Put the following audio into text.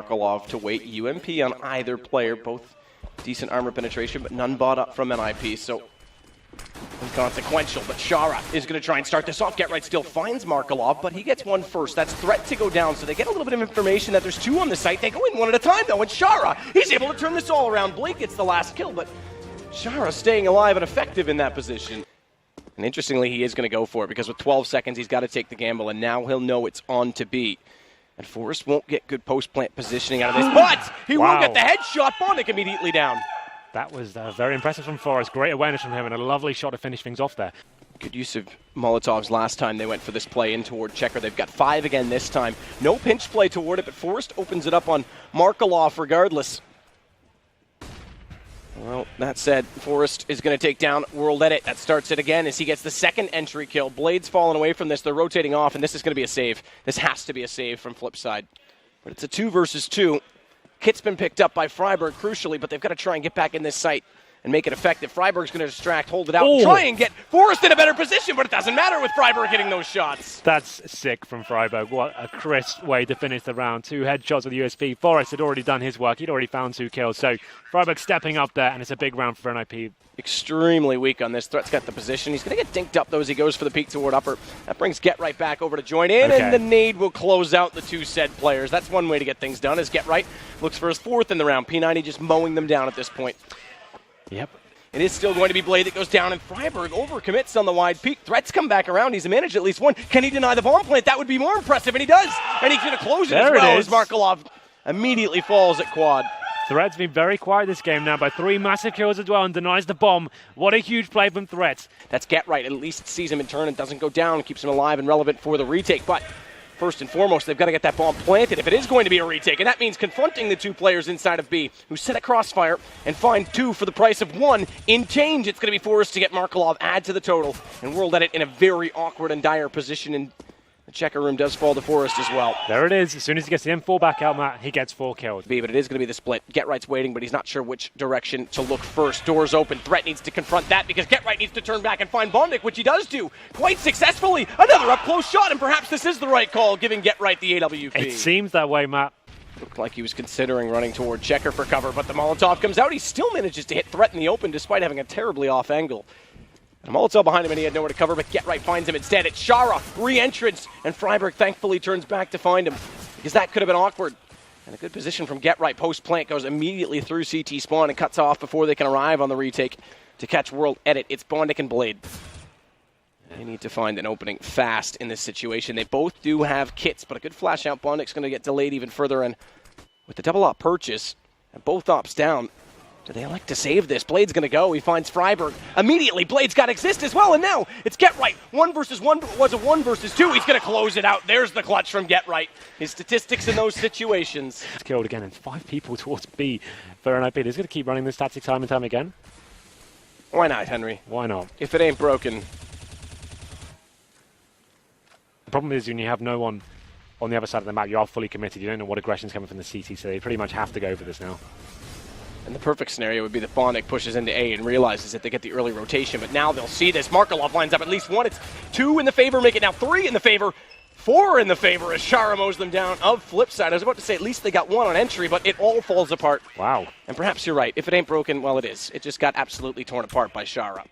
Markelov to wait. UMP on either player, both decent armor penetration, but none bought up from NIP, so inconsequential. But Shara is going to try and start this off. GeT_RiGhT still finds Markelov, but he gets one first. That's threat to go down, so they get a little bit of information that there's two on the site. They go in one at a time, though, and Shara, he's able to turn this all around. Blake gets the last kill, but Shara staying alive and effective in that position. And interestingly, he is going to go for it, because with 12 seconds, he's got to take the gamble, and now he'll know it's on to B. And Forrest won't get good post-plant positioning out of this, but he will get the headshot. Bondic immediately down. That was very impressive from Forrest. Great awareness from him and a lovely shot to finish things off there. Good use of Molotovs last time they went for this play in toward Checker. They've got 5 again this time. No pinch play toward it, but Forrest opens it up on Markelov regardless. Well, that said, Forrest is going to take down World Edit. That starts it again as he gets the second entry kill. Blade's falling away from this. They're rotating off, and this is going to be a save. This has to be a save from Flipside. But it's a 2 versus 2. Kit's been picked up by Freiburg, crucially, but they've got to try and get back in this site and make it effective. Freiburg's going to distract, hold it out, and try and get Forrest in a better position, but it doesn't matter with Freiburg hitting those shots. That's sick from Freiburg. What a crisp way to finish the round. 2 headshots with USP. Forrest had already done his work. He'd already found 2 kills. So Freiburg stepping up there, and it's a big round for NIP. Extremely weak on this. Threat's got the position. He's going to get dinked up, though, as he goes for the peek toward upper. That brings GeT_RiGhT back over to join in, and the nade will close out the 2 said players. That's one way to get things done, as GeT_RiGhT looks for his 4th in the round. P90 just mowing them down at this point. Yep. It is still going to be Blade that goes down, and Freiburg overcommits on the wide peak. Threats come back around. He's managed at least one. Can he deny the bomb plant? That would be more impressive, and he does. And he's going to close it as well as Markelov immediately falls at quad. Threat's been very quiet this game now by 3 massive kills as well and denies the bomb. What a huge play from Threat. That's GeT_RiGhT. At least sees him in turn and doesn't go down, keeps him alive and relevant for the retake. But first and foremost, they've got to get that bomb planted if it is going to be a retake. And that means confronting the 2 players inside of B who set a crossfire and find 2 for the price of 1. In change, it's going to be Forrest to get Markelov, add to the total. And World Edit in a very awkward and dire position. And the checker room does fall to Forrest as well. There it is. As soon as he gets the M4 back out, Matt, he gets 4 kills. But it is going to be the split. GeT_RiGhT's waiting, but he's not sure which direction to look first. Doors open. Threat needs to confront that because GeT_RiGhT needs to turn back and find Bondic, which he does do quite successfully. Another up-close shot, and perhaps this is the right call, giving GeT_RiGhT the AWP. It seems that way, Matt. Looked like he was considering running toward Checker for cover, but the Molotov comes out. He still manages to hit Threat in the open despite having a terribly off angle. And a Molotov behind him, and he had nowhere to cover, but GeT_RiGhT finds him instead. It's Shara, re-entrance, and Freiburg thankfully turns back to find him, because that could have been awkward. And a good position from GeT_RiGhT. Post-plant goes immediately through CT spawn and cuts off before they can arrive on the retake to catch World Edit. It's Bondic and Blade. They need to find an opening fast in this situation. They both do have kits, but a good flash out. Bondic's going to get delayed even further, and with the double op purchase, and both ops down, do they elect to save this? Blade's going to go. He finds Freiburg. Immediately, Blade's got exist as well, and now it's GeT_RiGhT. 1 versus 1, but it was a 1 versus 2. He's going to close it out. There's the clutch from GeT_RiGhT. His statistics in those situations. He's killed again, and 5 people towards B for NIP. He's going to keep running this tactic time and time again. Why not, Henry? Why not? If it ain't broken. The problem is when you have no one on the other side of the map, you are fully committed. You don't know what aggression's coming from the CT, so they pretty much have to go for this now. And the perfect scenario would be that Bondic pushes into A and realizes that they get the early rotation, but now they'll see this. Markelov lines up at least 1. It's 2 in the favor, make it now 3 in the favor, 4 in the favor as Shara mows them down of Flipside. I was about to say at least they got 1 on entry, but it all falls apart. Wow. And perhaps you're right. If it ain't broken, well, it is. It just got absolutely torn apart by Shara.